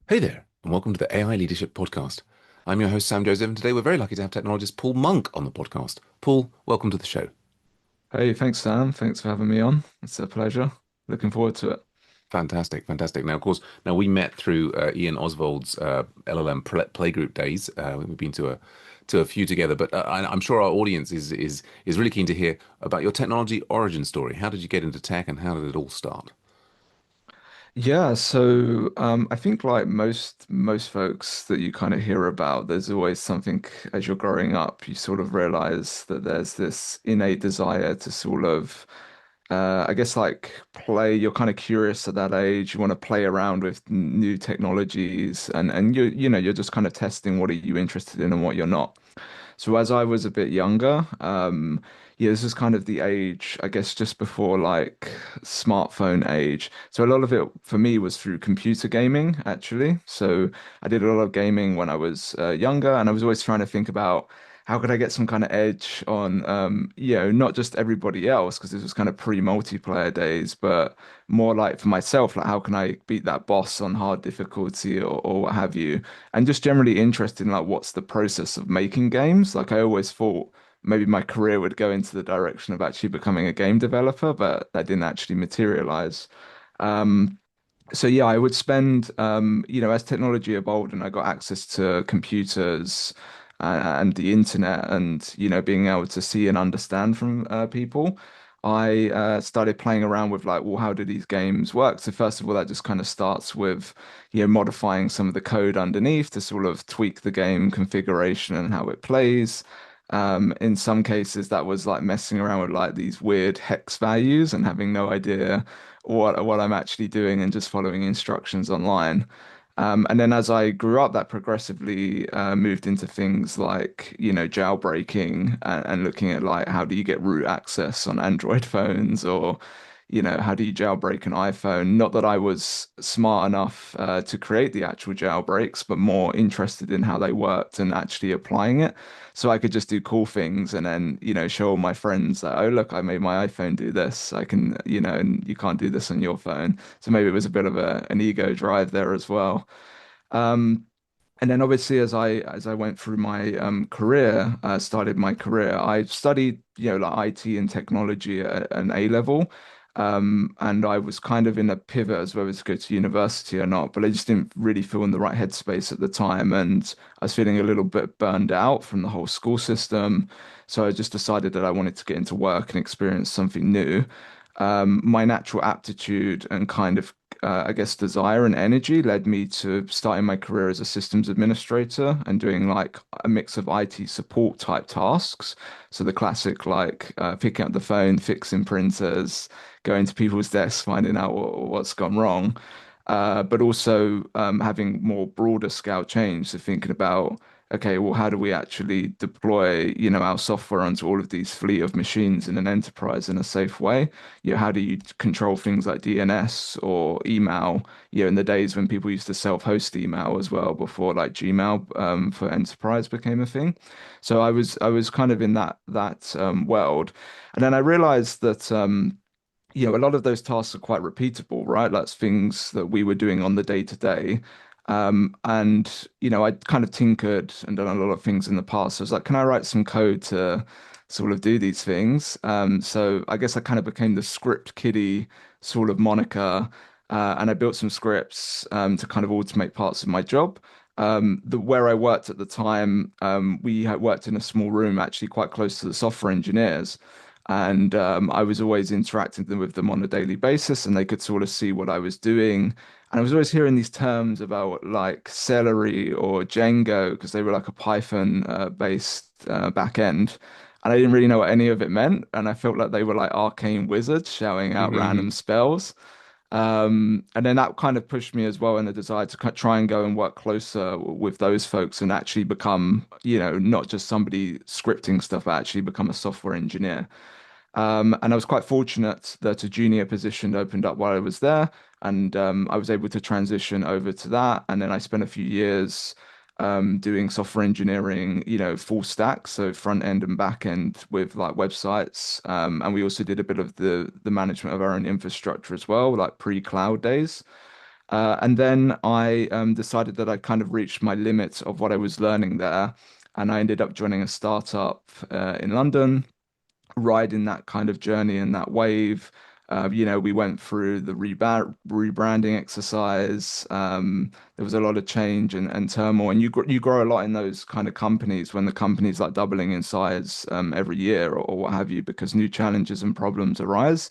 Hey there, and welcome to the AI Leadership Podcast. I'm your host, Sam Joseph, and today we're very lucky to have technologist Paul Monk on the podcast. Paul, welcome to the show. Hey, thanks, Sam. Thanks for having me on. It's a pleasure. Looking forward to it. Fantastic, fantastic. Now, of course, now we met through Ian Oswald's LLM Playgroup days. We've been to a few together, but I'm sure our audience is really keen to hear about your technology origin story. How did you get into tech, and how did it all start? I think like most folks that you kind of hear about, there's always something as you're growing up, you sort of realize that there's this innate desire to sort of I guess like play, you're kind of curious at that age. You want to play around with new technologies and you're just kind of testing what are you interested in and what you're not. So as I was a bit younger, yeah, this is kind of the age, I guess, just before like smartphone age. So a lot of it for me was through computer gaming, actually. So I did a lot of gaming when I was younger, and I was always trying to think about how could I get some kind of edge on, not just everybody else, because this was kind of pre-multiplayer days, but more like for myself, like how can I beat that boss on hard difficulty or what have you? And just generally interested in like what's the process of making games. Like I always thought maybe my career would go into the direction of actually becoming a game developer, but that didn't actually materialize. Um, so yeah, I would spend, as technology evolved and I got access to computers and the internet, and being able to see and understand from people, I started playing around with like, well, how do these games work? So first of all, that just kind of starts with, modifying some of the code underneath to sort of tweak the game configuration and how it plays. In some cases, that was like messing around with like these weird hex values and having no idea what I'm actually doing and just following instructions online. And then as I grew up, that progressively moved into things like, jailbreaking and looking at like how do you get root access on Android phones or, how do you jailbreak an iPhone? Not that I was smart enough to create the actual jailbreaks, but more interested in how they worked and actually applying it. So I could just do cool things and then, show all my friends that, oh, look, I made my iPhone do this. I can, and you can't do this on your phone. So maybe it was a bit of an ego drive there as well. Um, and then obviously as I went through my career, started my career, I studied, like IT and technology at an A level. And I was kind of in a pivot as whether to go to university or not, but I just didn't really feel in the right headspace at the time. And I was feeling a little bit burned out from the whole school system. So I just decided that I wanted to get into work and experience something new. My natural aptitude and kind of I guess desire and energy led me to starting my career as a systems administrator and doing like a mix of IT support type tasks. So the classic like picking up the phone, fixing printers, going to people's desks, finding out what's gone wrong. But also having more broader scale change. So thinking about, okay, well, how do we actually deploy, our software onto all of these fleet of machines in an enterprise in a safe way? How do you control things like DNS or email? In the days when people used to self-host email as well before like Gmail for enterprise became a thing. So I was kind of in that world, and then I realized that a lot of those tasks are quite repeatable, right? That's things that we were doing on the day to day. And I kind of tinkered and done a lot of things in the past. So I was like, can I write some code to sort of do these things? So I guess I kind of became the script kiddie sort of moniker. And I built some scripts to kind of automate parts of my job. Where I worked at the time, we had worked in a small room actually quite close to the software engineers. And I was always interacting with them on a daily basis, and they could sort of see what I was doing. And I was always hearing these terms about like celery or Django because they were like a Python based back end. And I didn't really know what any of it meant. And I felt like they were like arcane wizards shouting out Hmm. random spells. And then that kind of pushed me as well in the desire to try and go and work closer with those folks and actually become, not just somebody scripting stuff, but actually become a software engineer. And I was quite fortunate that a junior position opened up while I was there, and I was able to transition over to that. And then I spent a few years doing software engineering, full stack, so front end and back end with like websites. And we also did a bit of the management of our own infrastructure as well, like pre-cloud days. And then I decided that I kind of reached my limit of what I was learning there. And I ended up joining a startup in London, riding that kind of journey and that wave. We went through the rebranding exercise. There was a lot of change and turmoil, and you grow a lot in those kind of companies when the company's like doubling in size every year or what have you, because new challenges and problems arise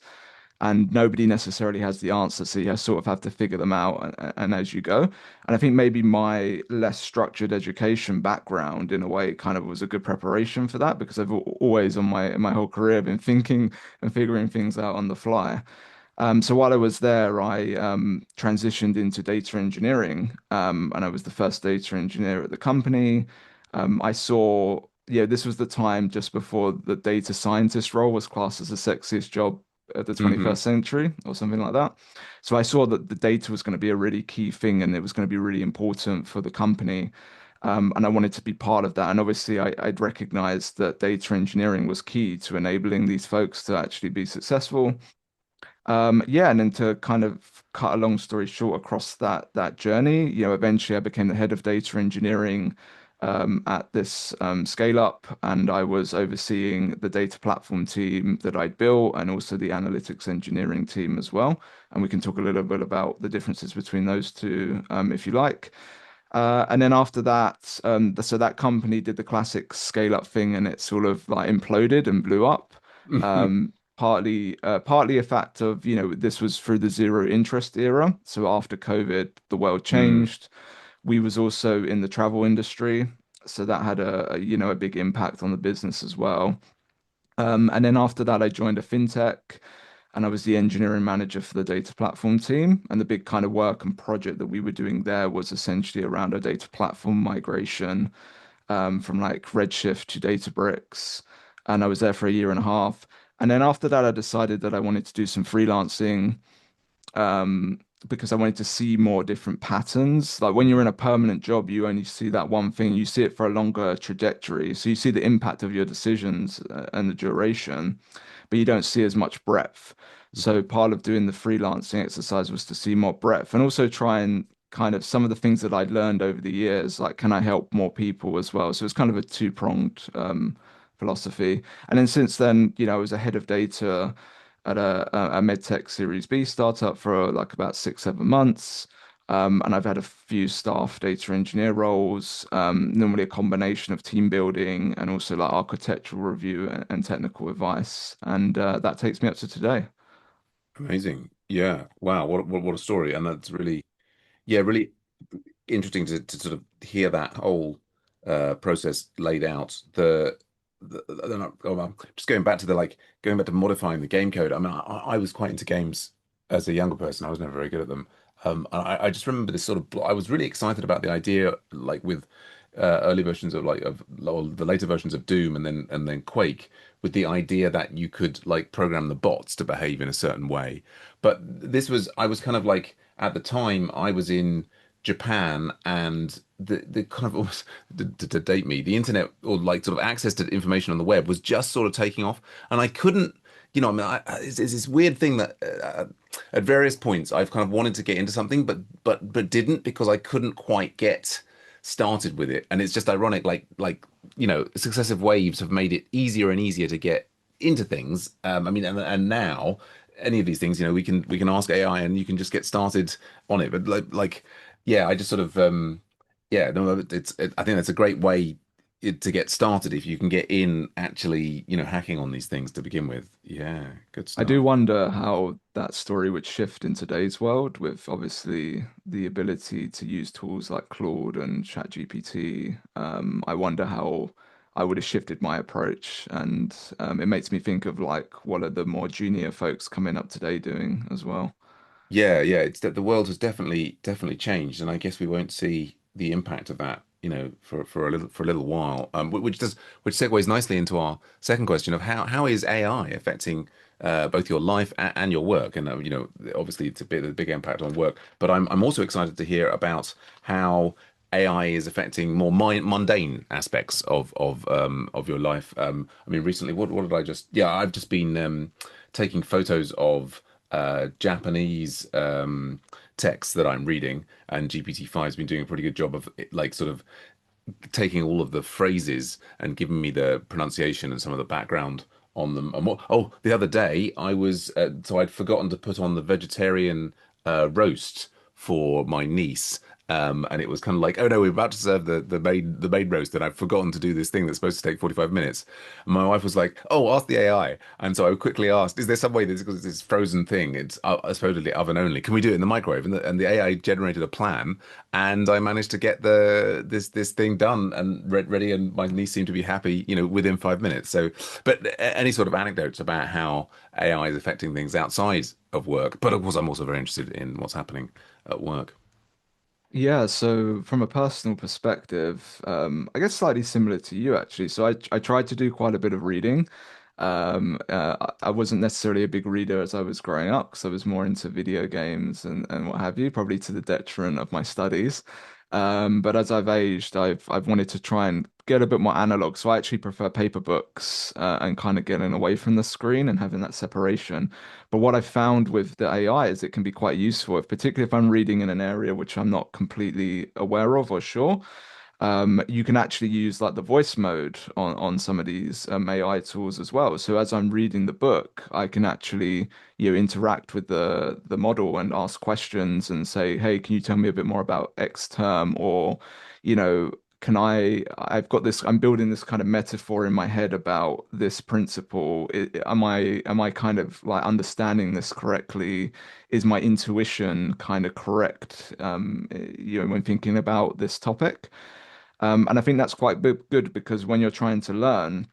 and nobody necessarily has the answer. So you sort of have to figure them out and as you go. And I think maybe my less structured education background, in a way, kind of was a good preparation for that because I've always, on my whole career, been thinking and figuring things out on the fly. So while I was there, I transitioned into data engineering, and I was the first data engineer at the company. I saw, yeah, this was the time just before the data scientist role was classed as the sexiest job of the Hmm. 21st century or something like that. So I saw that the data was going to be a really key thing and it was going to be really important for the company. And I wanted to be part of that. And obviously, I'd recognized that data engineering was key to enabling these folks to actually be successful. Yeah, and then to kind of cut a long story short across that journey, eventually I became the head of data engineering at this scale up, and I was overseeing the data platform team that I'd built and also the analytics engineering team as well. And we can talk a little bit about the differences between those two if you like. And then after that, so that company did the classic scale up thing and it sort of like imploded and blew up. Partly a fact of, this was through the zero interest era. So after COVID, the world Mm. changed. We was also in the travel industry. So that had a big impact on the business as well. And then after that, I joined a fintech and I was the engineering manager for the data platform team. And the big kind of work and project that we were doing there was essentially around a data platform migration from like Redshift to Databricks. And I was there for a year and a half. And then after that, I decided that I wanted to do some freelancing um, because I wanted to see more different patterns. Like when you're in a permanent job, you only see that one thing. You see it for a longer trajectory. So you see the impact of your decisions and the duration, but you don't see as much breadth. So part of doing the freelancing exercise was to see more breadth and also try and kind of some of the things that I'd learned over the years, like can I help more people as well? So it's kind of a two-pronged philosophy. And then since then, I was a head of data at a medtech Series B startup for like about 6, 7 months. And I've had a few staff data engineer roles, normally a combination of team building and also like architectural review and technical advice. And that takes me up to today. Amazing. Yeah. Wow. What a story. And that's really, yeah, really interesting to sort of hear that whole process laid out. I'm just going back to the like going back to modifying the game code. I mean, I was quite into games as a younger person. I was never very good at them. I just remember this sort of. I was really excited about the idea, like with early versions of or the later versions of Doom and then Quake, with the idea that you could like program the bots to behave in a certain way. But I was kind of like at the time I was in Japan and the kind of almost to date me, the internet or like sort of access to information on the web was just sort of taking off, and I couldn't, I mean, it's this weird thing that at various points I've kind of wanted to get into something, but didn't because I couldn't quite get started with it, and it's just ironic, successive waves have made it easier and easier to get into things. I mean, and now any of these things, we can ask AI and you can just get started on it, but yeah, I just sort of yeah, no, I think that's a great way to get started if you can get in actually, hacking on these things to begin with. Yeah, good I do stuff. wonder how that story would shift in today's world with obviously the ability to use tools like Claude and ChatGPT. I wonder how I would have shifted my approach. And it makes me think of like what are the more junior folks coming up today doing as well. Yeah, yeah, it's that the world has definitely changed, and I guess we won't see the impact of that, for a little while. Which segues nicely into our second question of how is AI affecting both your life and your work, and obviously it's a big impact on work, but I'm also excited to hear about how AI is affecting more mundane aspects of your life. I mean, recently, what did I just? Yeah, I've just been taking photos of Japanese texts that I'm reading, and GPT-5 has been doing a pretty good job of like sort of taking all of the phrases and giving me the pronunciation and some of the background on them. And what, oh, the other day I was so I'd forgotten to put on the vegetarian roast for my niece. And it was kind of like, oh no, we're about to serve the main roast, and I've forgotten to do this thing that's supposed to take 45 minutes. And my wife was like, oh, ask the AI. And so I quickly asked, is there some way this, because it's this frozen thing, it's supposedly oven only, can we do it in the microwave? And the AI generated a plan, and I managed to get this thing done and ready, and my niece seemed to be happy, within 5 minutes. So, but any sort of anecdotes about how AI is affecting things outside of work? But of course, I'm also very interested in what's happening at work. Yeah, so from a personal perspective, I guess slightly similar to you actually. So I tried to do quite a bit of reading. I wasn't necessarily a big reader as I was growing up because I was more into video games and what have you, probably to the detriment of my studies. But as I've aged, I've wanted to try and get a bit more analog. So I actually prefer paper books and kind of getting away from the screen and having that separation. But what I found with the AI is it can be quite useful, particularly if I'm reading in an area which I'm not completely aware of or sure. You can actually use like the voice mode on some of these AI tools as well. So as I'm reading the book, I can actually interact with the model and ask questions and say, "Hey, can you tell me a bit more about X term?" Or, you know, can I've got this, I'm building this kind of metaphor in my head about this principle. Am I kind of like understanding this correctly? Is my intuition kind of correct? When thinking about this topic. And I think that's quite good because when you're trying to learn,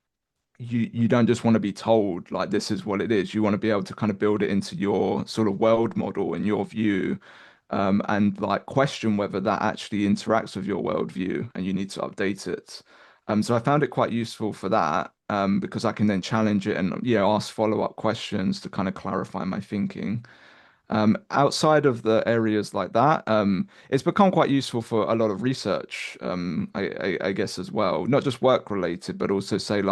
you don't just want to be told like this is what it is. You want to be able to kind of build it into your sort of world model and your view, and like question whether that actually interacts with your worldview, and you need to update it. So I found it quite useful for that, because I can then challenge it and ask follow-up questions to kind of clarify my thinking. Outside of the areas like that, it's become quite useful for a lot of research, I guess as well, not just work related, but also say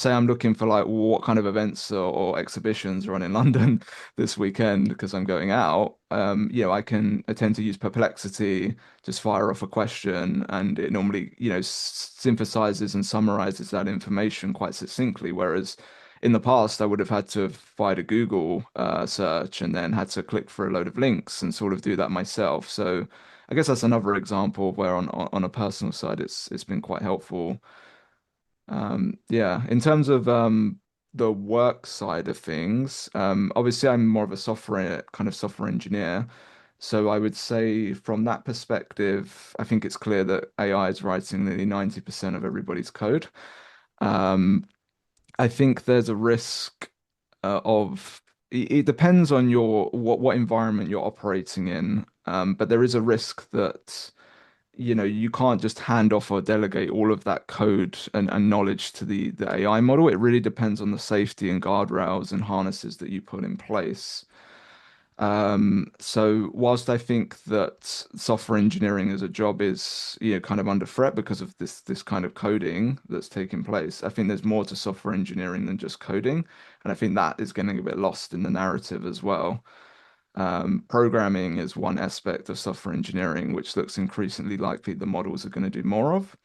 I'm looking for like what kind of events or exhibitions are on in London this weekend because I'm going out. I can I tend to use Perplexity, just fire off a question, and it normally, synthesizes and summarizes that information quite succinctly, whereas in the past, I would have had to have fired a Google search and then had to click for a load of links and sort of do that myself. So I guess that's another example of where on a personal side, it's been quite helpful. Yeah, in terms of the work side of things, obviously I'm more of a software engineer. So I would say from that perspective, I think it's clear that AI is writing nearly 90% of everybody's code. Um, I think there's a risk of it depends on your what environment you're operating in, but there is a risk that you can't just hand off or delegate all of that code and knowledge to the AI model. It really depends on the safety and guardrails and harnesses that you put in place. So whilst I think that software engineering as a job is, kind of under threat because of this kind of coding that's taking place, I think there's more to software engineering than just coding, and I think that is getting a bit lost in the narrative as well. Programming is one aspect of software engineering, which looks increasingly likely the models are going to do more of.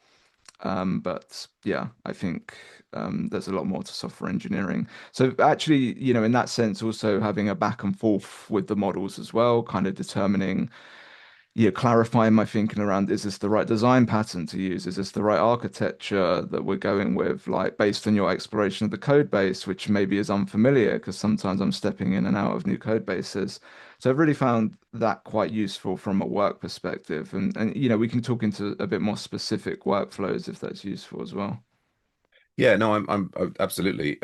But yeah, I think there's a lot more to software engineering. So actually, in that sense, also having a back and forth with the models as well, kind of determining, clarifying my thinking around, is this the right design pattern to use? Is this the right architecture that we're going with, like based on your exploration of the code base, which maybe is unfamiliar because sometimes I'm stepping in and out of new code bases. So I've really found that quite useful from a work perspective. And we can talk into a bit more specific workflows if that's useful as well. Yeah, no, I'm absolutely.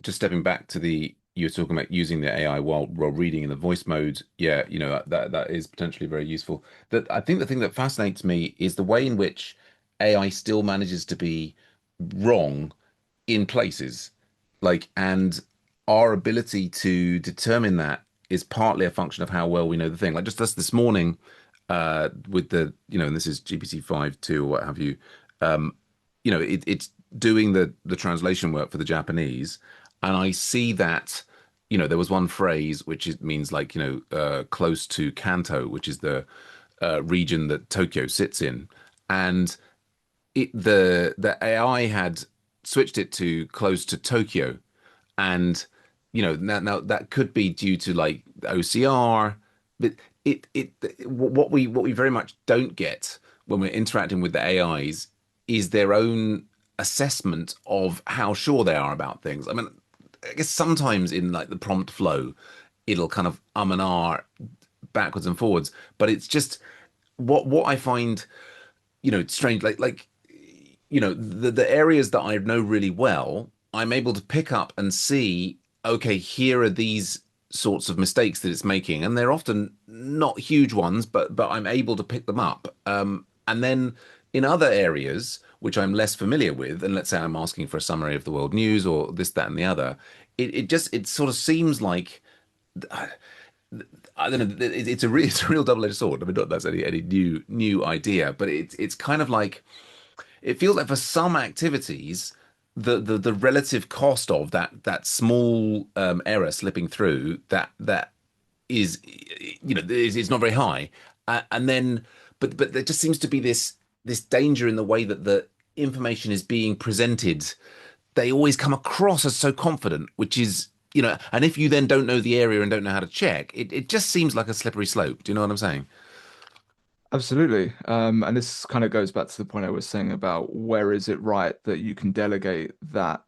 Just stepping back to the you're talking about using the AI while reading in the voice mode. Yeah, that is potentially very useful. That I think the thing that fascinates me is the way in which AI still manages to be wrong in places. And our ability to determine that is partly a function of how well we know the thing. Like just this morning, with and this is GPT-5 too, or what have you. It's doing the translation work for the Japanese, and I see that. there was one phrase means like, close to Kanto, which is the region that Tokyo sits in. And the AI had switched it to close to Tokyo, and now that could be due to like OCR, but it what we very much don't get when we're interacting with the AIs is their own assessment of how sure they are about things. I mean, I guess sometimes in like the prompt flow, it'll kind of and ah backwards and forwards, but it's just what I find strange, like the areas that I know really well, I'm able to pick up and see, okay, here are these sorts of mistakes that it's making, and they're often not huge ones, but I'm able to pick them up. And then in other areas which I'm less familiar with, and let's say I'm asking for a summary of the world news or this, that, and the other, it sort of seems like I don't know. It's a real double-edged sword. I mean, not that's any new idea, but it's kind of like it feels like for some activities, the relative cost of that small error slipping through that is it's not very high, and then but there just seems to be this danger in the way that the information is being presented. They always come across as so confident, which is and if you then don't know the area and don't know how to check, it just seems like a slippery slope. Do you know what I'm saying? Absolutely. And this kind of goes back to the point I was saying about where is it right that you can delegate that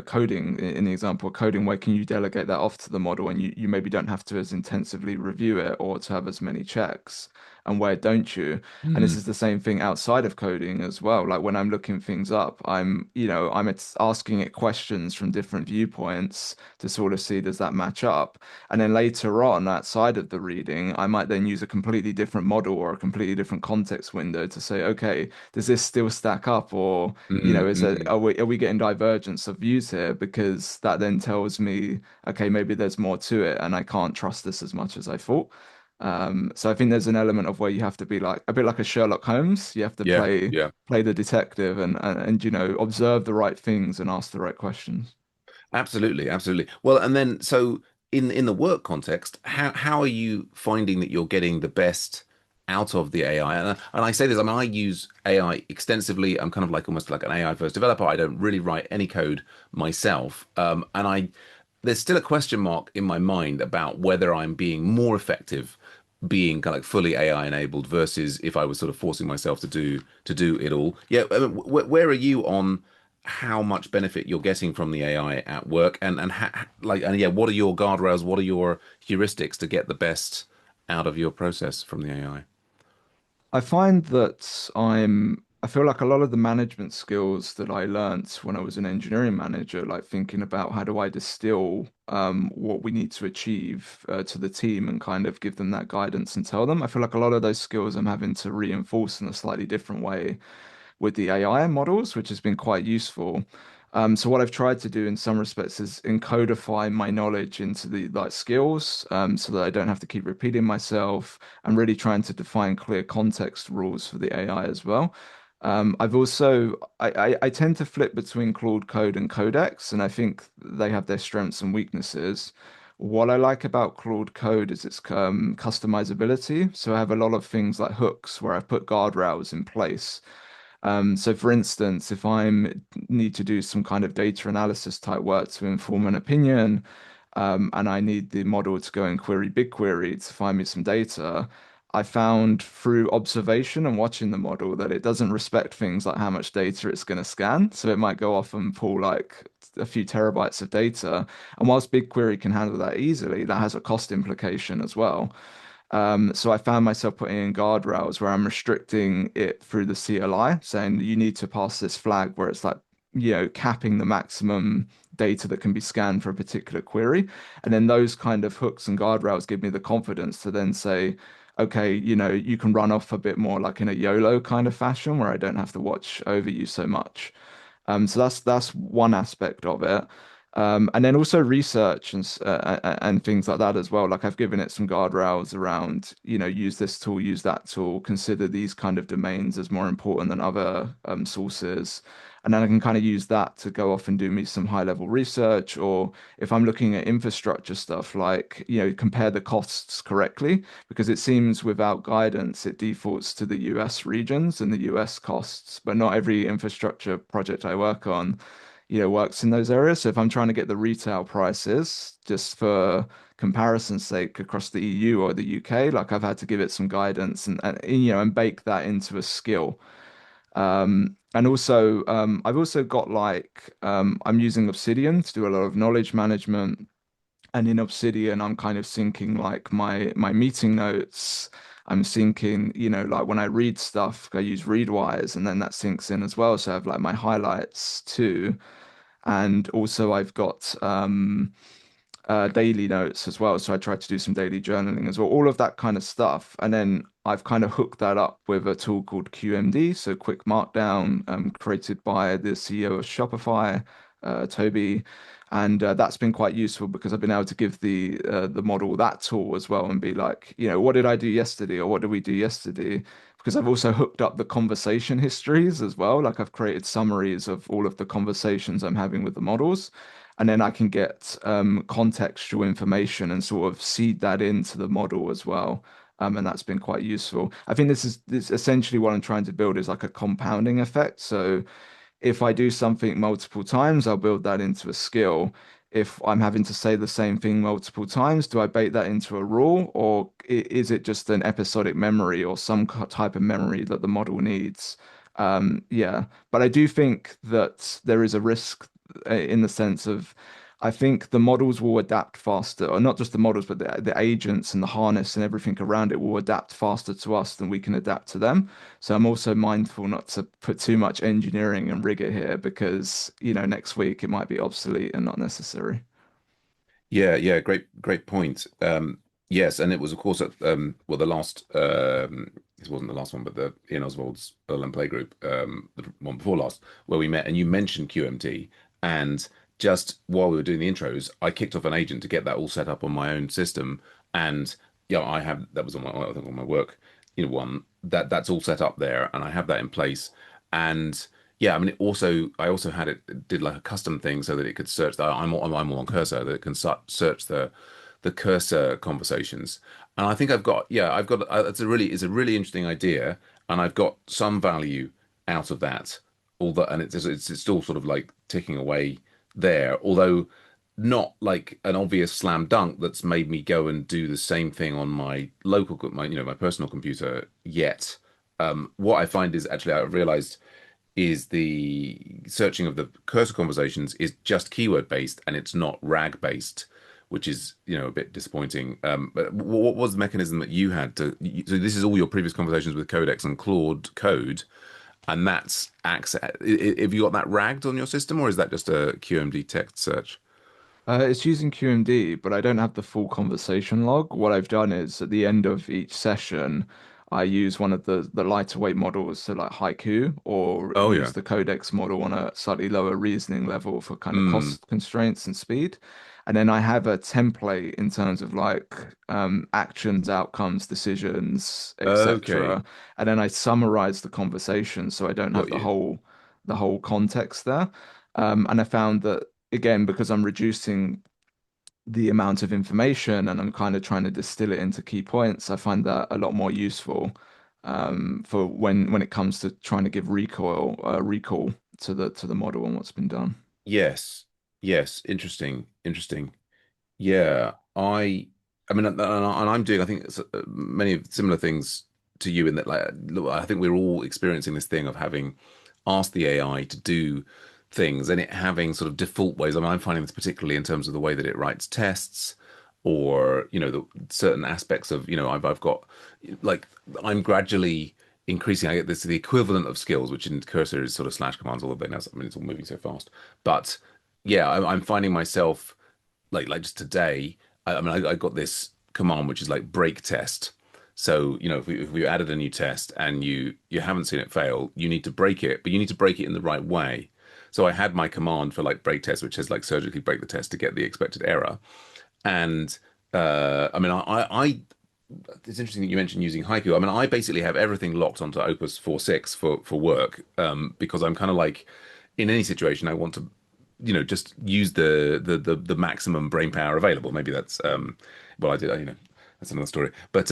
coding in the example of coding, where can you delegate that off to the model and you maybe don't have to as intensively review it or to have as many checks, and where don't you? And this Hmm. is the same thing outside of coding as well. Like when I'm looking things up, asking it questions from different viewpoints to sort of see does that match up. And then later on, outside of the reading, I might then use a completely different model or a completely different context window to say, okay, does this still stack up? Or, is it Mm-hmm. are we getting divergence of views here? Because that then tells me, okay, maybe there's more to it and I can't trust this as much as I thought. So I think there's an element of where you have to be like a bit like a Sherlock Holmes. You have to Yeah, play yeah. play the detective and observe the right things and ask the right questions. Absolutely, absolutely. Well, and then so in the work context, how are you finding that you're getting the best out of the AI? And I say this, I mean, I use AI extensively. I'm kind of like almost like an AI first developer. I don't really write any code myself. And there's still a question mark in my mind about whether I'm being more effective being kind of like fully AI enabled versus if I was sort of forcing myself to do it all. Yeah, I mean, where are you on how much benefit you're getting from the AI at work, and yeah, what are your guardrails? What are your heuristics to get the best out of your process from the AI? I find that I feel like a lot of the management skills that I learnt when I was an engineering manager, like thinking about how do I distill what we need to achieve to the team and kind of give them that guidance and tell them. I feel like a lot of those skills I'm having to reinforce in a slightly different way with the AI models, which has been quite useful. So what I've tried to do in some respects is encodify my knowledge into the like skills, so that I don't have to keep repeating myself, and really trying to define clear context rules for the AI as well. I've also I tend to flip between Claude Code and Codex, and I think they have their strengths and weaknesses. What I like about Claude Code is its customizability. So I have a lot of things like hooks where I've put guardrails in place. So for instance, if I need to do some kind of data analysis type work to inform an opinion, and I need the model to go and query BigQuery to find me some data, I found through observation and watching the model that it doesn't respect things like how much data it's going to scan. So it might go off and pull like a few terabytes of data. And whilst BigQuery can handle that easily, that has a cost implication as well. So I found myself putting in guardrails where I'm restricting it through the CLI, saying you need to pass this flag where it's like, capping the maximum data that can be scanned for a particular query. And then those kind of hooks and guardrails give me the confidence to then say, okay, you can run off a bit more like in a YOLO kind of fashion where I don't have to watch over you so much. So that's one aspect of it. And then also research and things like that as well. Like I've given it some guardrails around, use this tool, use that tool, consider these kind of domains as more important than other sources. And then I can kind of use that to go off and do me some high level research. Or if I'm looking at infrastructure stuff, like, compare the costs correctly, because it seems without guidance, it defaults to the US regions and the US costs, but not every infrastructure project I work on works in those areas. So if I'm trying to get the retail prices just for comparison's sake across the EU or the UK, like I've had to give it some guidance and bake that into a skill. And also, I've also got I'm using Obsidian to do a lot of knowledge management. And in Obsidian, I'm kind of syncing like my meeting notes. I'm syncing, like when I read stuff, I use Readwise, and then that syncs in as well. So I have like my highlights too. And also I've got daily notes as well. So I try to do some daily journaling as well, all of that kind of stuff. And then I've kind of hooked that up with a tool called QMD, so Quick Markdown, created by the CEO of Shopify, Toby. And that's been quite useful because I've been able to give the model that tool as well and be like, what did I do yesterday or what did we do yesterday? Because I've also hooked up the conversation histories as well. Like I've created summaries of all of the conversations I'm having with the models. And then I can get contextual information and sort of seed that into the model as well. And that's been quite useful. I think this essentially what I'm trying to build is like a compounding effect. So if I do something multiple times, I'll build that into a skill. If I'm having to say the same thing multiple times, do I bake that into a rule, or is it just an episodic memory or some type of memory that the model needs? Yeah, but I do think that there is a risk in the sense of I think the models will adapt faster, or not just the models, but the agents and the harness and everything around it will adapt faster to us than we can adapt to them. So I'm also mindful not to put too much engineering and rigor here because, next week it might be obsolete and not necessary. Yeah, yeah, great point. Yes, and it was of course at well the last this wasn't the last one, but the Ian Oswald's Berlin Playgroup, the one before last, where we met, and you mentioned QMT, and just while we were doing the intros, I kicked off an agent to get that all set up on my own system, and yeah, I have that was on my I think on my work, one that's all set up there, and I have that in place, and yeah, I mean, I also had it did like a custom thing so that it could search. I'm all on Cursor that it can search the cursor conversations. And I think I've got it's a really interesting idea, and I've got some value out of that. Although, and it's still sort of like ticking away there. Although not like an obvious slam dunk that's made me go and do the same thing on my my personal computer yet. What I find is actually I've realized is the searching of the cursor conversations is just keyword based and it's not RAG based, which is, a bit disappointing. But what was the mechanism that you had so this is all your previous conversations with Codex and Claude Code, and that's access. Have you got that ragged on your system, or is that just a QMD text search? It's using QMD, but I don't have the full conversation log. What I've done is at the end of each session, I use one of the lighter weight models, so like Haiku, or Oh use yeah. the Codex model on a slightly lower reasoning level for kind of Mm, cost constraints and speed. And then I have a template in terms of like actions, outcomes, decisions, okay, etc. And then I summarize the conversation so I don't have got you. the whole context there. And I found that again, because I'm reducing the amount of information and I'm kind of trying to distill it into key points, I find that a lot more useful for when it comes to trying to give recall to the model and what's been done. Yes, yes, interesting. Yeah, I mean, and I'm doing, I think, many of similar things to you in that, like, look, I think we're all experiencing this thing of having asked the AI to do things and it having sort of default ways. I mean, I'm finding this particularly in terms of the way that it writes tests, or the certain aspects of, I've got like I'm gradually increasing. I get this the equivalent of skills, which in Cursor is sort of slash commands, although now, I mean, it's all moving so fast, but yeah, I'm finding myself like just today, I mean, I got this command which is like break test. So, if we added a new test and you haven't seen it fail, you need to break it, but you need to break it in the right way. So I had my command for like break test, which says like surgically break the test to get the expected error. And I mean, it's interesting that you mentioned using Haiku. I mean, I basically have everything locked onto Opus 4.6 for work, because I'm kind of like in any situation I want to, just use the maximum brain power available. Maybe that's well, I did, that's another story. But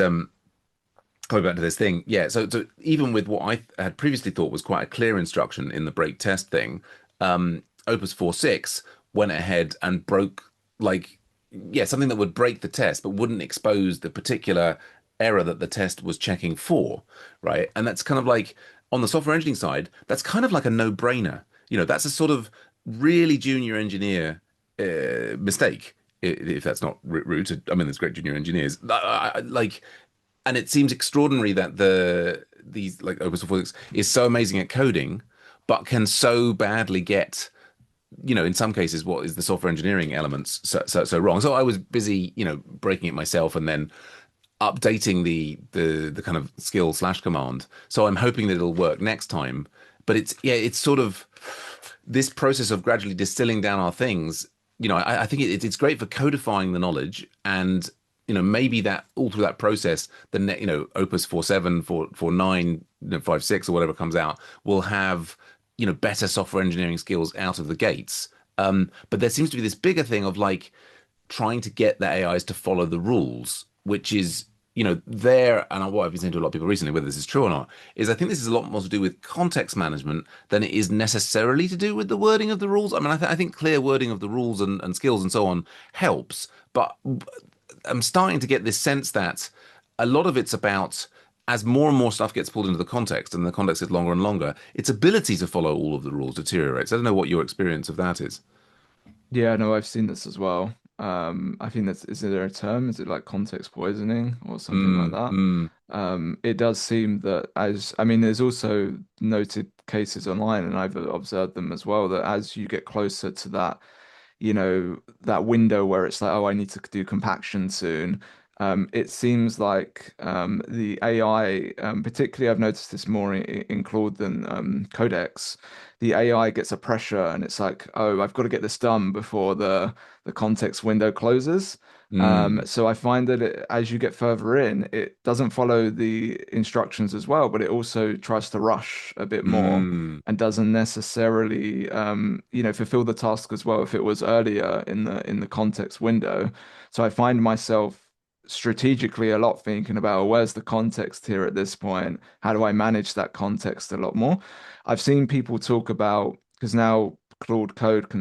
coming back to this thing, yeah. So even with what I had previously thought was quite a clear instruction in the break test thing, Opus 4.6 went ahead and broke, like, yeah, something that would break the test but wouldn't expose the particular error that the test was checking for, right? And that's kind of like on the software engineering side, that's kind of like a no-brainer. That's a sort of really junior engineer mistake. If that's not rude. I mean, there's great junior engineers. Like, and it seems extraordinary that these like open source physics is so amazing at coding, but can so badly get, in some cases, what is the software engineering elements so wrong. So I was busy, breaking it myself and then updating the kind of skill slash command. So I'm hoping that it'll work next time. But it's sort of this process of gradually distilling down our things. I think it's great for codifying the knowledge, and maybe that all through that process, the net, Opus 4.7, 4.9, 5.6 or whatever comes out will have, better software engineering skills out of the gates. But there seems to be this bigger thing of like trying to get the AIs to follow the rules, which is, there, and what I've been saying to a lot of people recently, whether this is true or not, is I think this is a lot more to do with context management than it is necessarily to do with the wording of the rules. I mean, I think clear wording of the rules and skills and so on helps, but I'm starting to get this sense that a lot of it's about, as more and more stuff gets pulled into the context and the context gets longer and longer, its ability to follow all of the rules deteriorates. I don't know what your experience of that is. Yeah, no, I've seen this as well. I think that's, is there a term? Is it like context poisoning or something like Mm, that? mm, It does seem that I mean, there's also noted cases online, and I've observed them as well, that as you get closer to that, that window where it's like, oh, I need to do compaction soon. It seems like the AI, particularly I've noticed this more in Claude than Codex, the AI gets a pressure and it's like, oh, I've got to get this done before the context window closes. mm, So I find that as you get further in, it doesn't follow the instructions as well, but it also tries to rush a bit more mm, and doesn't necessarily fulfill the task as well if it was earlier in the context window. So I find myself strategically a lot thinking about, where's the context here at this point? How do I manage that context a lot more? I've seen people talk about, because now Claude Code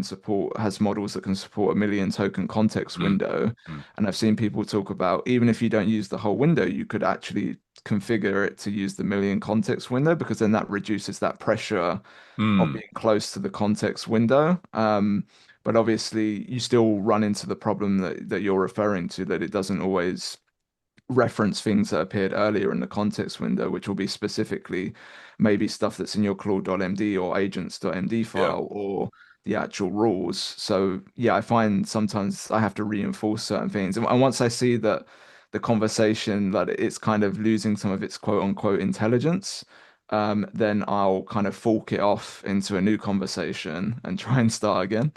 has models that can support 1 million token context mm, window. mm, And I've seen people talk about, even if you don't use the whole window, you could actually configure it to use the 1 million context window, because then that reduces that pressure of mm. being close to the context window. But obviously, you still run into the problem that you're referring to, that it doesn't always reference things that appeared earlier in the context window, which will be specifically maybe stuff that's in your claude.md or agents.md Yeah. file or the actual rules. So yeah, I find sometimes I have to reinforce certain things. And once I see that the conversation, that it's kind of losing some of its quote unquote intelligence, then I'll kind of fork it off into a new conversation and try and start again.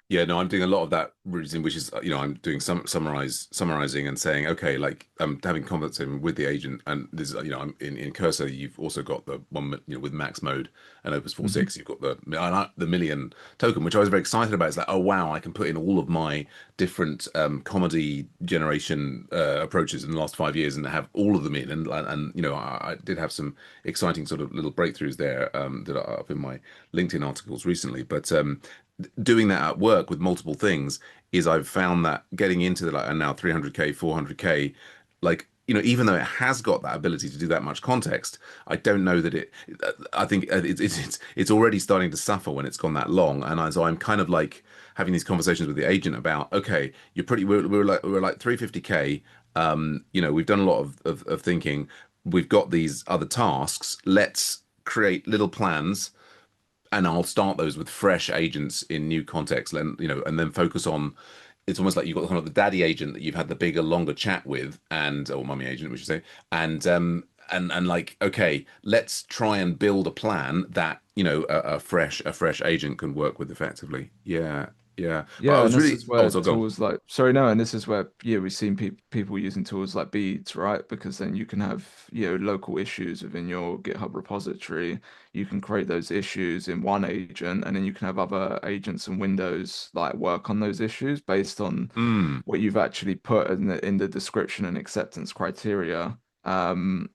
Yeah, no, I'm doing a lot of that routine, which is, I'm doing some summarizing and saying, okay, like I'm having conversation with the agent, and this, I'm in Cursor. You've also got the one, with max mode and Opus Hmm. 4.6. You've got the million token, which I was very excited about. It's like, oh wow, I can put in all of my different comedy generation approaches in the last 5 years and have all of them in, and I did have some exciting sort of little breakthroughs there that are up in my LinkedIn articles recently, but. Doing that at work with multiple things is I've found that getting into the like and now 300K, 400K, like, even though it has got that ability to do that much context, I don't know that I think it's already starting to suffer when it's gone that long. And so I'm kind of like having these conversations with the agent about, okay, we're like 350K. We've done a lot of thinking. We've got these other tasks. Let's create little plans, and I'll start those with fresh agents in new contexts, and then focus on. It's almost like you've got kind of the daddy agent that you've had the bigger, longer chat with, and or mummy agent, we should say, and and like, okay, let's try and build a plan that, a fresh agent can work with effectively. Yeah, yeah. But I Yeah, and was this really, is oh, where so go on. tools like, sorry, no, and this is where, yeah, we've seen people using tools like beads, right? Because then you can have, local issues within your GitHub repository. You can create those issues in one agent, and then you can have other agents and windows like work on those issues based on Mm, what you've actually put in the description and acceptance criteria. And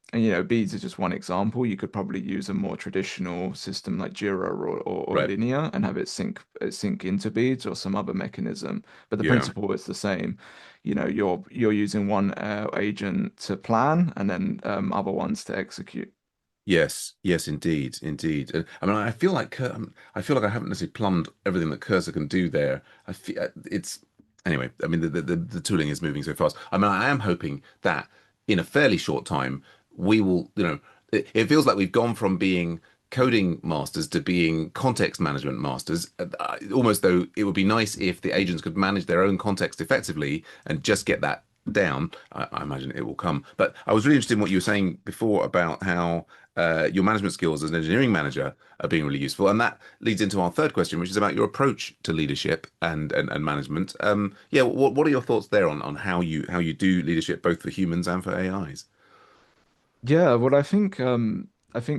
beads is just one example. You could probably use a more traditional system like Jira or right. Linear and have it sync into beads or some other mechanism. But the Yeah. principle is the same. You're using one agent to plan and then other ones to execute. Yes, yes, indeed, indeed. I mean, I feel like I haven't necessarily plumbed everything that Cursor can do there. I feel it's anyway. I mean, the tooling is moving so fast. I mean, I am hoping that in a fairly short time we will, it feels like we've gone from being coding masters to being context management masters. Almost though it would be nice if the agents could manage their own context effectively and just get that down. I imagine it will come. But I was really interested in what you were saying before about how your management skills as an engineering manager are being really useful. And that leads into our third question, which is about your approach to leadership and management. Yeah, what are your thoughts there on how you do leadership both for humans and for AIs? Yeah, well, I think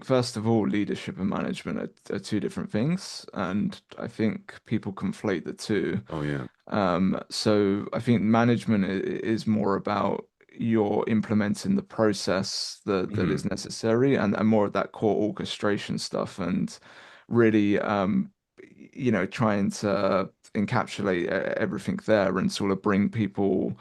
first of all, leadership and management are two different things, and I think people conflate the two. Oh yeah. So I think management is more about you're implementing the process that Hmm. is necessary and more of that core orchestration stuff and really trying to encapsulate everything there and sort of bring people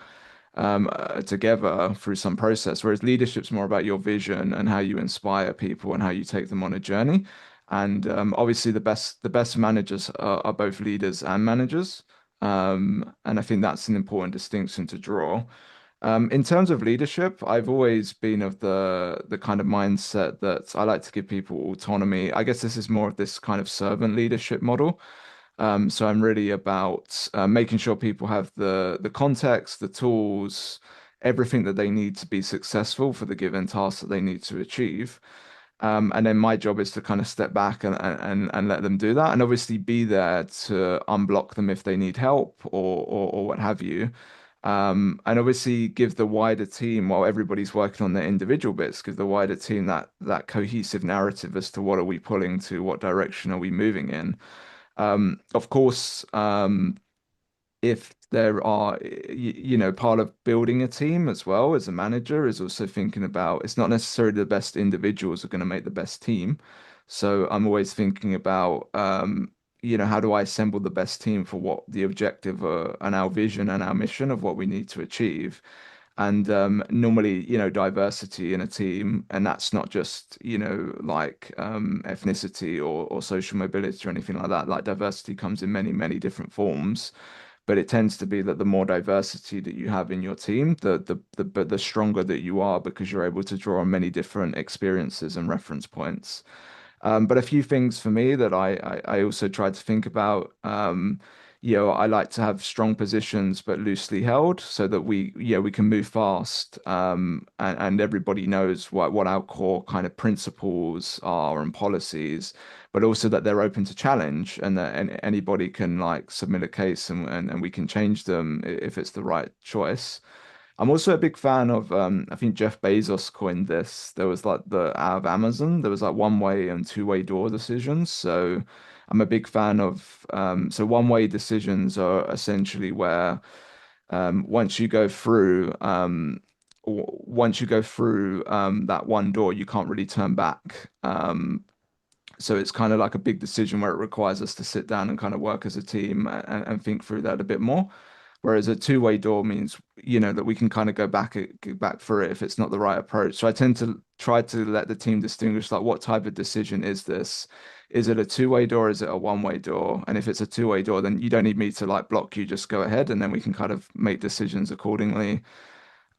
together through some process. Whereas leadership's more about your vision and how you inspire people and how you take them on a journey. And obviously, the best managers are both leaders and managers. And I think that's an important distinction to draw. In terms of leadership, I've always been of the kind of mindset that I like to give people autonomy. I guess this is more of this kind of servant leadership model. So I'm really about making sure people have the context, the tools, everything that they need to be successful for the given task that they need to achieve. And then my job is to kind of step back and let them do that, and obviously be there to unblock them if they need help or what have you. And obviously give the wider team, while everybody's working on their individual bits, give the wider team that cohesive narrative as to what are we pulling to, what direction are we moving in. Of course, if there are, part of building a team as well as a manager is also thinking about it's not necessarily the best individuals are going to make the best team. So I'm always thinking about, how do I assemble the best team for what the objective and our vision and our mission of what we need to achieve. And normally, diversity in a team, and that's not just, like ethnicity or social mobility or anything like that. Like diversity comes in many, many different forms, but it tends to be that the more diversity that you have in your team, but the stronger that you are because you're able to draw on many different experiences and reference points. But a few things for me that I also try to think about. I like to have strong positions but loosely held so that we can move fast. And everybody knows what our core kind of principles are and policies, but also that they're open to challenge and that anybody can like submit a case and we can change them if it's the right choice. I'm also a big fan of I think Jeff Bezos coined this. There was like the out of Amazon, there was like one-way and two-way door decisions. So I'm a big fan of so one-way decisions are essentially where once you go through that one door, you can't really turn back. So it's kind of like a big decision where it requires us to sit down and kind of work as a team and think through that a bit more. Whereas a two-way door means, that we can kind of go back through it if it's not the right approach. So I tend to try to let the team distinguish like what type of decision is this? Is it a two-way door? Is it a one-way door? And if it's a two-way door, then you don't need me to like block you, just go ahead and then we can kind of make decisions accordingly.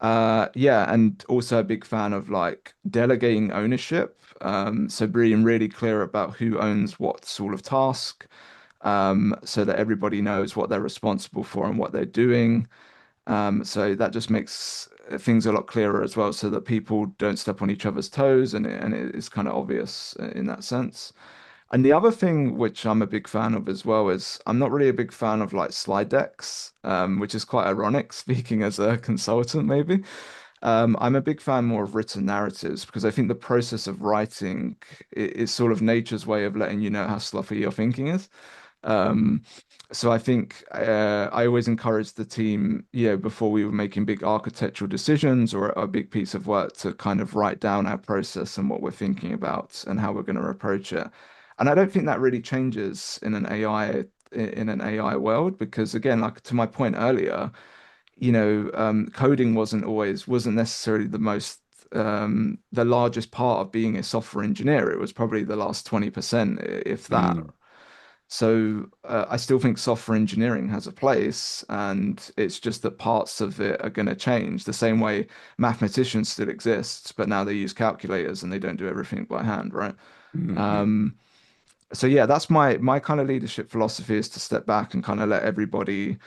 Yeah, and also a big fan of like delegating ownership. So being really clear about who owns what sort of task, so that everybody knows what they're responsible for and what they're doing. So that just makes things a lot clearer as well, so that people don't step on each other's toes, and it's kind of obvious in that sense. And the other thing which I'm a big fan of as well is I'm not really a big fan of like slide decks, which is quite ironic speaking as a consultant maybe. I'm a big fan more of written narratives because I think the process of writing is sort of nature's way of letting you know how sloppy your thinking is. Um, so I think I always encourage the team, before we were making big architectural decisions or a big piece of work to kind of write down our process and what we're thinking about and how we're going to approach it. And I don't think that really changes in an AI world because again, like to my point earlier, coding wasn't necessarily the largest part of being a software engineer. It was probably the last 20%, if that. Mm, So I still think software engineering has a place, and it's just that parts of it are going to change. The same way mathematicians still exist, but now they use calculators and they don't do everything by hand, right? mm, mm. Um, so yeah, that's my kind of leadership philosophy is to step back and kind of let everybody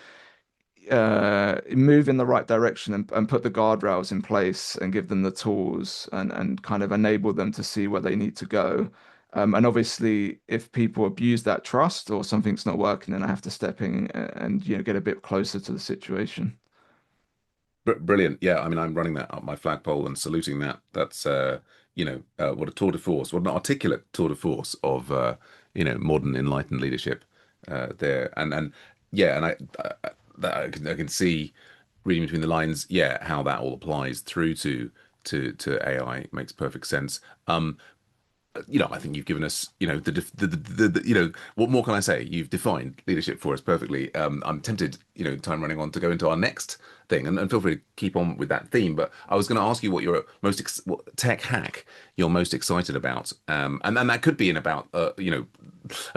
move in the right direction and put the guardrails in place and give them the tools and kind of enable them to see where they need to go. And obviously, if people abuse that trust or something's not working, then I have to step in and get a bit closer to the situation. Brilliant. Yeah, I mean, I'm running that up my flagpole and saluting that. That's what a tour de force, what an articulate tour de force of modern enlightened leadership there. And yeah, and I can see reading between the lines, yeah, how that all applies through to AI makes perfect sense. I think you've given us, what more can I say? You've defined leadership for us perfectly. I'm tempted, time running on to go into our next thing, and feel free to keep on with that theme. But I was going to ask you what your what tech hack you're most excited about, and that could be in about, I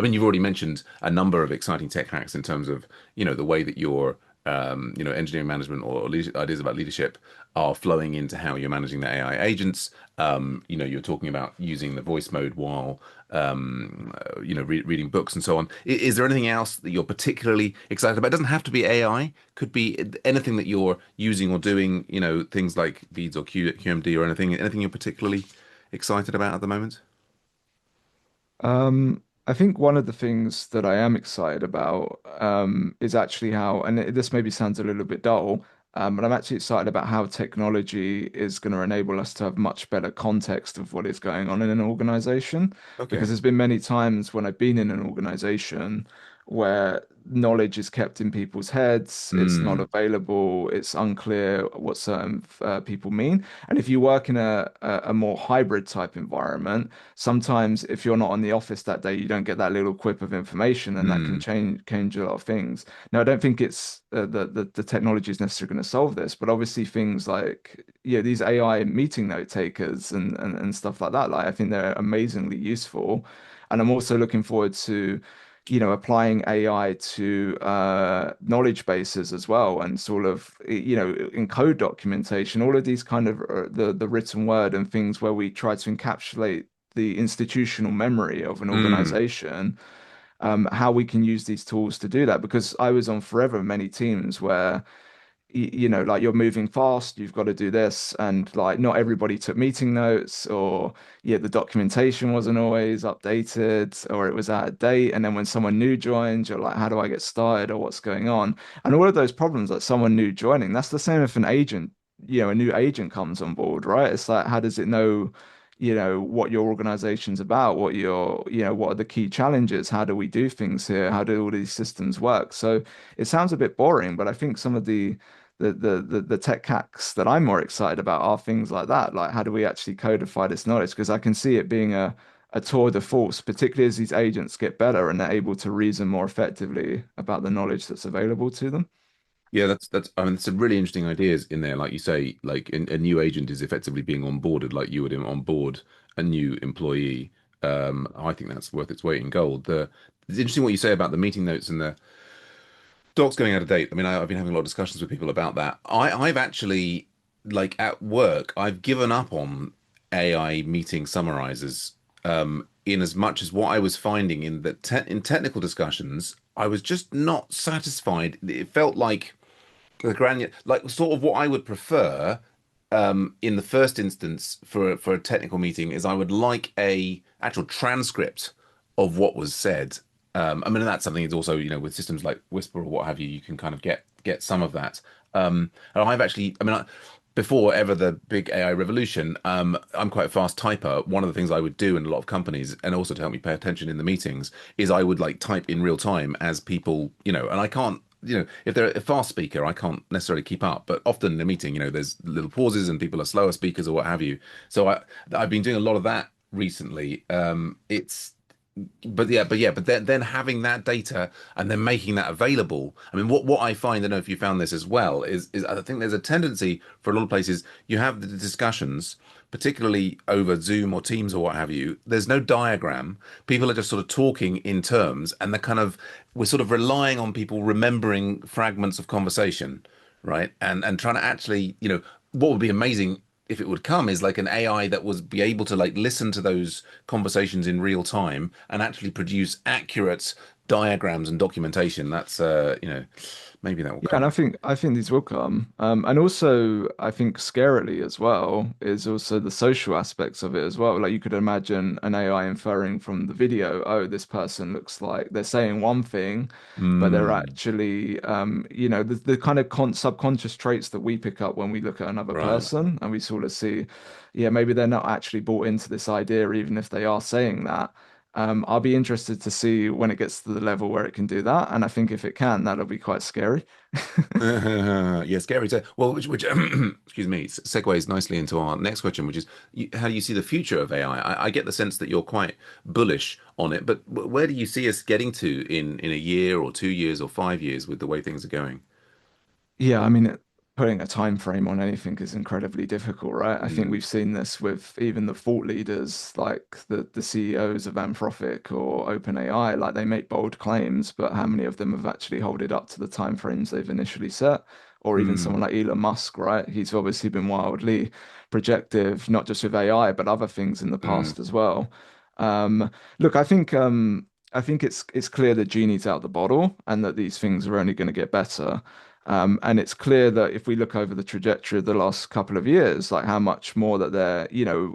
mean, you've already mentioned a number of exciting tech hacks in terms of, the way that your engineering management or ideas about leadership are flowing into how you're managing the AI agents. You're talking about using the voice mode while, reading books and so on. Is there anything else that you're particularly excited about? It doesn't have to be AI. Could be anything that you're using or doing. Things like beads or QMD or anything you're particularly excited about at the moment. I think one of the things that I am excited about is actually how, and this maybe sounds a little bit dull, but I'm actually excited about how technology is going to enable us to have much better context of what is going on in an organization. Because Okay. there's been many times when I've been in an organization where knowledge is kept in people's heads, it's not Mm, available, it's unclear what certain people mean. And if you work in a more hybrid type environment, sometimes if you're not on the office that day, you don't get that little quip of information, and that can mm, change a lot of things. Now, I don't think it's the technology is necessarily going to solve this, but obviously things like these AI meeting note takers and stuff like that, like I think they're amazingly useful, and I'm also looking forward to applying AI to knowledge bases as well, and sort of, in code documentation, all of these kind of the written word and things where we try to encapsulate the institutional memory of an mm, organization, how we can use these tools to do that. Because I was on forever many teams where like you're moving fast, you've got to do this, and like not everybody took meeting notes, or the documentation wasn't always updated, or it was out of date. And then when someone new joins, you're like, how do I get started, or what's going on? And all of those problems, like someone new joining, that's the same if an agent, a new agent comes on board, right? It's like, how does it know? What your organization's about, what are the key challenges? How do we do things here? How do all these systems work? So it sounds a bit boring, but I think some of the tech hacks that I'm more excited about are things like that. Like, how do we actually codify this knowledge? Because I can see it being a tour de force, particularly as these agents get better and they're able to reason more effectively about the knowledge that's available to them. Yeah, that's. I mean, some really interesting ideas in there. Like you say, like a new agent is effectively being onboarded, like you would onboard a new employee. I think that's worth its weight in gold. It's interesting what you say about the meeting notes and the docs going out of date. I mean, I've been having a lot of discussions with people about that. I've actually, like at work, I've given up on AI meeting summarizers. In as much as what I was finding in in technical discussions, I was just not satisfied. It felt like the granular, like sort of what I would prefer. in the first instance for a technical meeting is I would like a actual transcript of what was said. I mean, that's something that's also, with systems like Whisper or what have you, you can kind of get some of that. And I've actually, I mean, before ever the big AI revolution, I'm quite a fast typer. One of the things I would do in a lot of companies, and also to help me pay attention in the meetings, is I would like type in real time as people, and I can't, if they're a fast speaker, I can't necessarily keep up. But often in a meeting, there's little pauses and people are slower speakers or what have you. So I've been doing a lot of that recently. It's but then having that data and then making that available. I mean, what I find, I don't know if you found this as well, is I think there's a tendency for a lot of places you have the discussions, particularly over Zoom or Teams or what have you. There's no diagram. People are just sort of talking in terms, and we're sort of relying on people remembering fragments of conversation, right? And trying to actually, what would be amazing if it would come is like an AI that was be able to like listen to those conversations in real time and actually produce accurate diagrams and documentation. That's maybe that will Yeah, and come. I think these will come. And also I think scarily as well is also the social aspects of it as well. Like you could imagine an AI inferring from the video, oh, this person looks like they're saying one thing, but they're Mm, actually, the kind of subconscious traits that we pick up when we look at another right. person, and we sort of see, yeah, maybe they're not actually bought into this idea, even if they are saying that. I'll be interested to see when it gets to the level where it can do that. And I think if it can, that'll be quite scary. Yeah, scary to well, which excuse me, segues nicely into our next question, which is how do you see the future of AI? I get the sense that you're quite bullish on it, but where do you see us getting to in a year or 2 years or 5 years with the way things are going? Yeah, I mean, putting a time frame on anything is incredibly difficult, right? I think Mm, we've seen this with even the thought leaders, like the CEOs of Anthropic or OpenAI, like they make bold claims, but how many of them have actually held it up to the time frames they've initially set? Or even someone mm, like Elon Musk, right? He's obviously been wildly projective, not just with AI, but other things in the mm, past as well. Um, Look, I think it's clear the genie's out the bottle and that these things are only going to get better. And it's clear that if we look over the trajectory of the last couple of years, like how much more that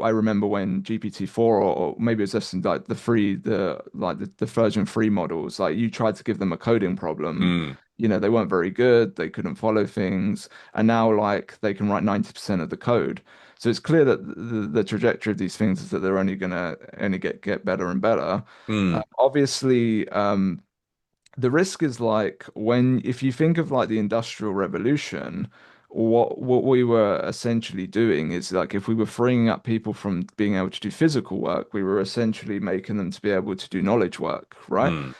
I remember when GPT-4 or maybe it's just like the version 3 models, like you tried to give them a coding problem, mm, they weren't very good, they couldn't follow things, and now like they can write 90% of the code. So it's clear that the trajectory of these things is that they're only gonna only get better and better. mm, Obviously, the risk is like when if you think of like the Industrial Revolution, what we were essentially doing is like if we were freeing up people from being able to do physical work, we were essentially making them to be able to do knowledge work, right? mm,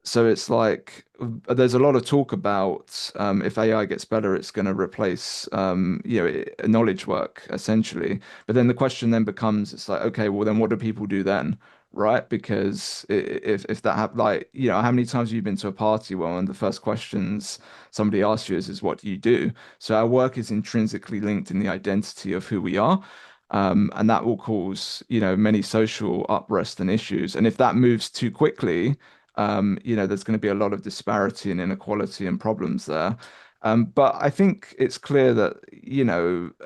So it's like there's a lot of talk about if AI gets better, it's going to replace knowledge work essentially. But then the question then becomes, it's like, okay, well then what do people do then, right? Because if that like how many times have you been to a party where one of the first questions somebody asks you is what do you do? So our work is intrinsically linked in the identity of who we are. And that will cause, many social unrest and issues. And if that moves too quickly, there's going to be a lot of disparity and inequality and problems there. But I think it's clear that,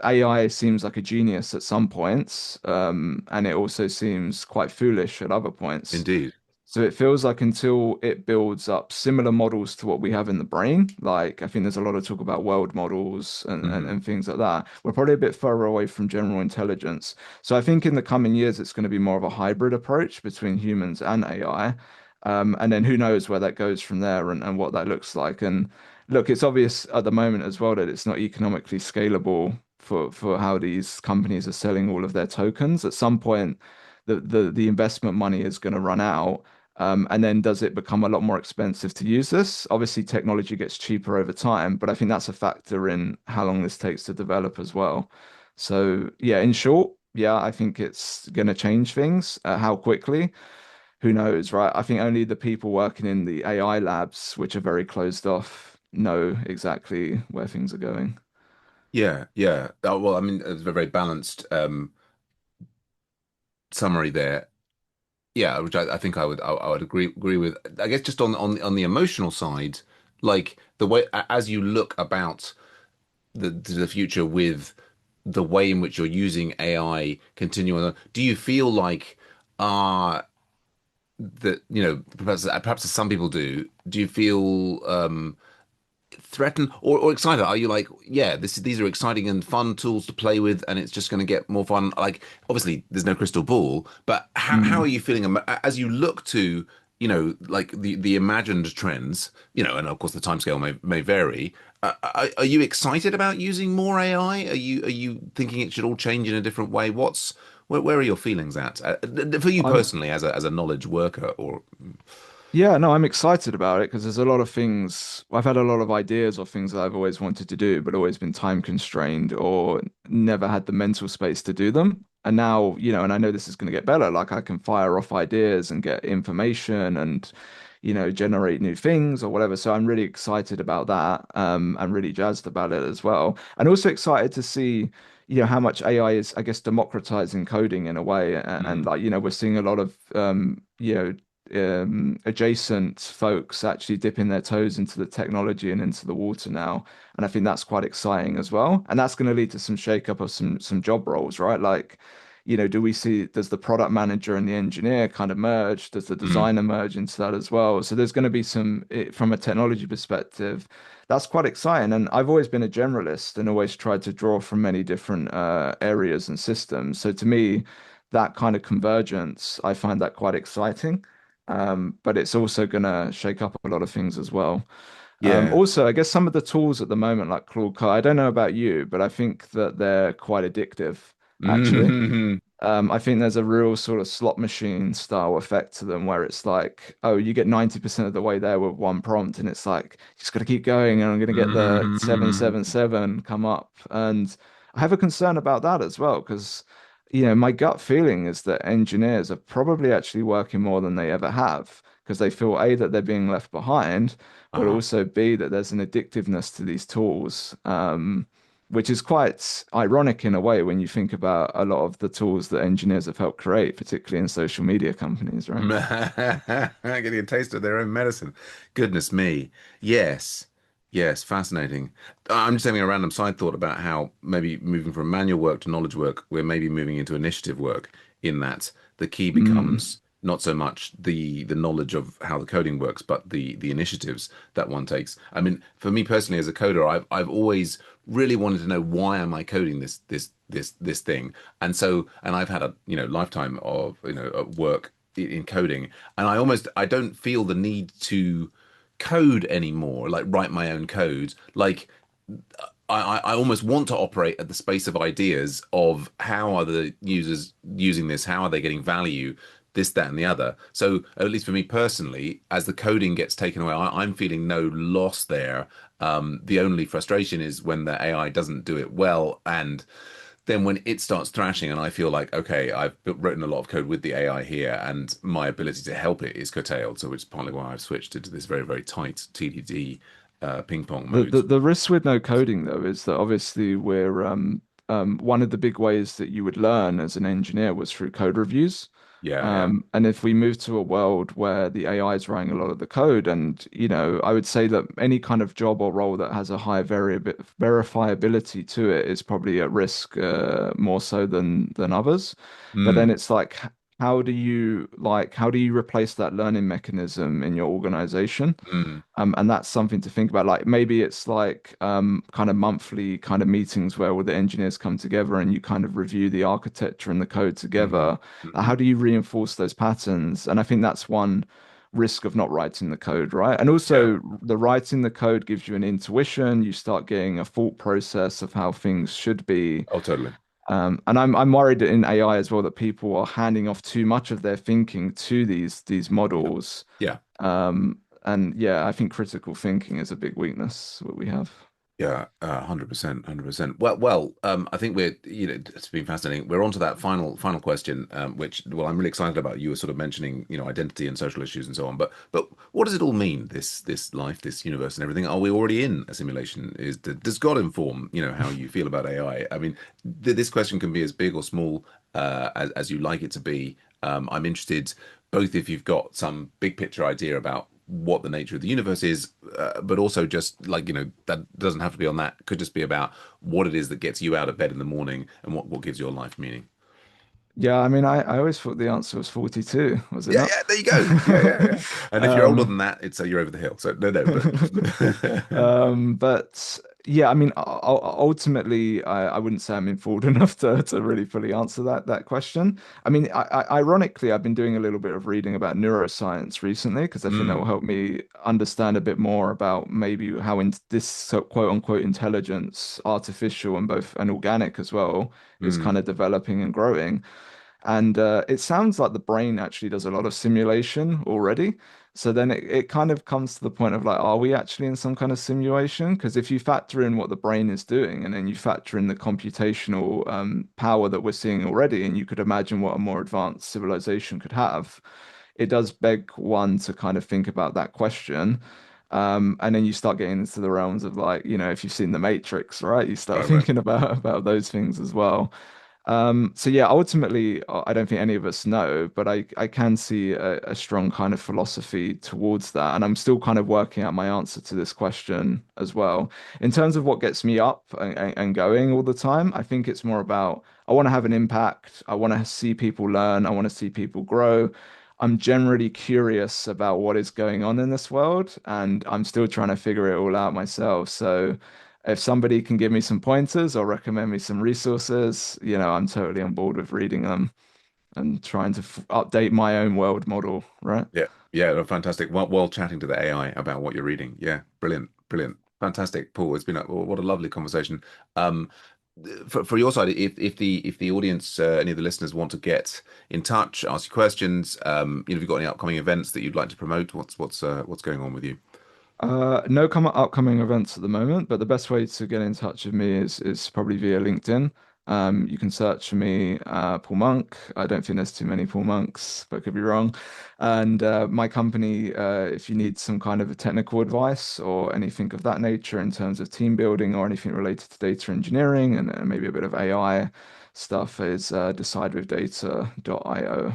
AI seems like a genius at some points, and it also seems quite foolish at other points. indeed. So it feels like until it builds up similar models to what we have in the brain, like I think there's a lot of talk about world models and Hmm. things like that, we're probably a bit further away from general intelligence. So I think in the coming years, it's going to be more of a hybrid approach between humans and AI. And then who knows where that goes from there and what that looks like. And look, it's obvious at the moment as well that it's not economically scalable for how these companies are selling all of their tokens. At some point, the investment money is going to run out. And then does it become a lot more expensive to use this? Obviously, technology gets cheaper over time, but I think that's a factor in how long this takes to develop as well. So, yeah, in short, yeah, I think it's going to change things. How quickly? Who knows, right? I think only the people working in the AI labs, which are very closed off, know exactly where things are going. Yeah, yeah. Well, I mean, it's a very balanced summary there. Yeah, which I think I would agree with. I guess just on the emotional side, like the way as you look about the to the future with the way in which you're using AI continuing on, do you feel like uh that perhaps as some people do you feel threatened or excited? Are you like, yeah, these are exciting and fun tools to play with, and it's just going to get more fun? Like, obviously, there's no crystal ball, but how are Mm. you feeling as you look to, like the imagined trends, and of course the timescale may vary. Are you excited about using more AI? Are you thinking it should all change in a different way? Where are your feelings at for you I'm personally as a knowledge worker or Yeah, no, I'm excited about it because there's a lot of things. I've had a lot of ideas or things that I've always wanted to do, but always been time constrained or never had the mental space to do them. And now, and I know this is going to get better. Like I can fire off ideas and get information and, generate new things or whatever. So I'm really excited about that. I'm really jazzed about it as well. And also excited to see, how much AI is, I guess, democratizing coding in a way. And Mm. like, we're seeing a lot of, adjacent folks actually dipping their toes into the technology and into the water now. And I think that's quite exciting as well. And that's going to lead to some shakeup of some job roles, right? Like, does the product manager and the engineer kind of merge? Does the Mm. designer merge into that as well? So there's going to be from a technology perspective, that's quite exciting. And I've always been a generalist and always tried to draw from many different areas and systems. So to me, that kind of convergence, I find that quite exciting. But it's also going to shake up a lot of things as well. Yeah. Also, I guess some of the tools at the moment, like Claude Code, I don't know about you, but I think that they're quite addictive, actually. Mhm. I think there's a real sort of slot machine style effect to them where it's like, oh, you get 90% of the way there with one prompt, and it's like, you just got to keep going, and I'm going to get the Mhm. 777 come up. And I have a concern about that as well, because, my gut feeling is that engineers are probably actually working more than they ever have, because they feel A, that they're being left behind, but Uh-huh. also B, that there's an addictiveness to these tools. Which is quite ironic in a way when you think about a lot of the tools that engineers have helped create, particularly in social media companies, right? Getting a taste of their own medicine. Goodness me. Yes. Yes, fascinating. I'm just having a random side thought about how maybe moving from manual work to knowledge work, we're maybe moving into initiative work in that the key Mm, becomes not so much the knowledge of how the coding works, but the initiatives that one takes. I mean, for me personally as a coder, I've always really wanted to know why am I coding this thing. And I've had a lifetime of work in coding, and I don't feel the need to code anymore, like write my own code. Like I almost want to operate at the space of ideas of how are the users using this, how are they getting value, this, that, and the other. So at least for me personally, as the coding gets taken away, I'm feeling no loss there. The only frustration is when the AI doesn't do it well, and then when it starts thrashing, and I feel like, okay, written a lot of code with the AI here, and my ability to help it is curtailed. So it's partly why I've switched into this very, very tight TDD ping pong The, mode. the the risk with no coding though is that obviously we're one of the big ways that you would learn as an engineer was through code reviews. Yeah, yeah. And if we move to a world where the AI is writing a lot of the code, and I would say that any kind of job or role that has a high verifiability to it is probably at risk more so than others. But then Mm, it's like, how do you replace that learning mechanism in your organization? mm, And that's something to think about. Like maybe it's like kind of monthly kind of meetings where all the engineers come together and you kind of review the architecture and the code hmm together. hmm How do you reinforce those patterns? And I think that's one risk of not writing the code, right? And Yeah. also the writing the code gives you an intuition. You start getting a thought process of how things should be. Oh, totally. And I'm worried in AI as well that people are handing off too much of their thinking to these Yeah. models. Yeah. And yeah, I think critical thinking is a big weakness what we have. Yeah, 100%, 100%. I think it's been fascinating. We're on to that final question, which, well, I'm really excited about. You were sort of mentioning, identity and social issues and so on. But what does it all mean? This life, this universe, and everything. Are we already in a simulation? Does God inform, how you feel about AI? I mean, this question can be as big or small as you like it to be. I'm interested both if you've got some big picture idea about what the nature of the universe is, but also just like, that doesn't have to be on that. Could just be about what it is that gets you out of bed in the morning and what gives your life meaning. Yeah, I mean, I always thought the answer was 42, was it Yeah, not? yeah, there you go. Yeah, yeah, yeah. And if you're older Um, than that, it's you're over the hill. So no, no, but but yeah, I mean, ultimately, I wouldn't say I'm informed enough to really fully answer that question. I mean, ironically, I've been doing a little bit of reading about neuroscience recently because I think that will mm, help me understand a bit more about maybe how in this quote unquote intelligence, artificial and both and organic as well, is mm. kind of developing and growing. And it sounds like the brain actually does a lot of simulation already. So then it kind of comes to the point of like, are we actually in some kind of simulation? Because if you factor in what the brain is doing and then you factor in the computational power that we're seeing already, and you could imagine what a more advanced civilization could have, it does beg one to kind of think about that question. And then you start getting into the realms of like, if you've seen The Matrix, right? You start Right, right. thinking about those things as well. So yeah, ultimately, I don't think any of us know, but I can see a strong kind of philosophy towards that, and I'm still kind of working out my answer to this question as well. In terms of what gets me up and going all the time, I think it's more about I want to have an impact. I want to see people learn. I want to see people grow. I'm generally curious about what is going on in this world, and I'm still trying to figure it all out myself. So if somebody can give me some pointers or recommend me some resources, I'm totally on board with reading them and trying to update my own world model, right? Yeah, yeah, no, fantastic. While chatting to the AI about what you're reading. Yeah, brilliant, brilliant, fantastic, Paul. It's been what a lovely conversation. Um, for your side, if the audience, any of the listeners want to get in touch, ask you questions, if you've got any upcoming events that you'd like to promote, what's going on with you? No upcoming events at the moment, but the best way to get in touch with me is probably via LinkedIn. You can search for me, Paul Monk. I don't think there's too many Paul Monks, but could be wrong. And my company, if you need some kind of a technical advice or anything of that nature in terms of team building or anything related to data engineering and maybe a bit of AI stuff, is decidewithdata.io.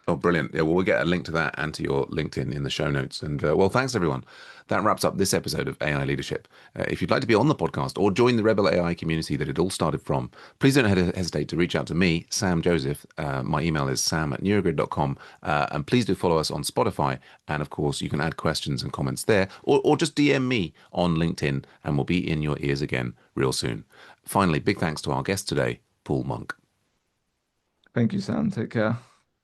Oh, brilliant. Yeah, well, we'll get a link to that and to your LinkedIn in the show notes. And well, thanks everyone. That wraps up this episode of AI Leadership. If you'd like to be on the podcast or join the Rebel AI community that it all started from, please don't hesitate to reach out to me, Sam Joseph. My email is sam@neurogrid.com. And please do follow us on Spotify. And of course, you can add questions and comments there or just DM me on LinkedIn and we'll be in your ears again real soon. Finally, big thanks to our guest today, Paul Monk. Thank you, Sam. Take care.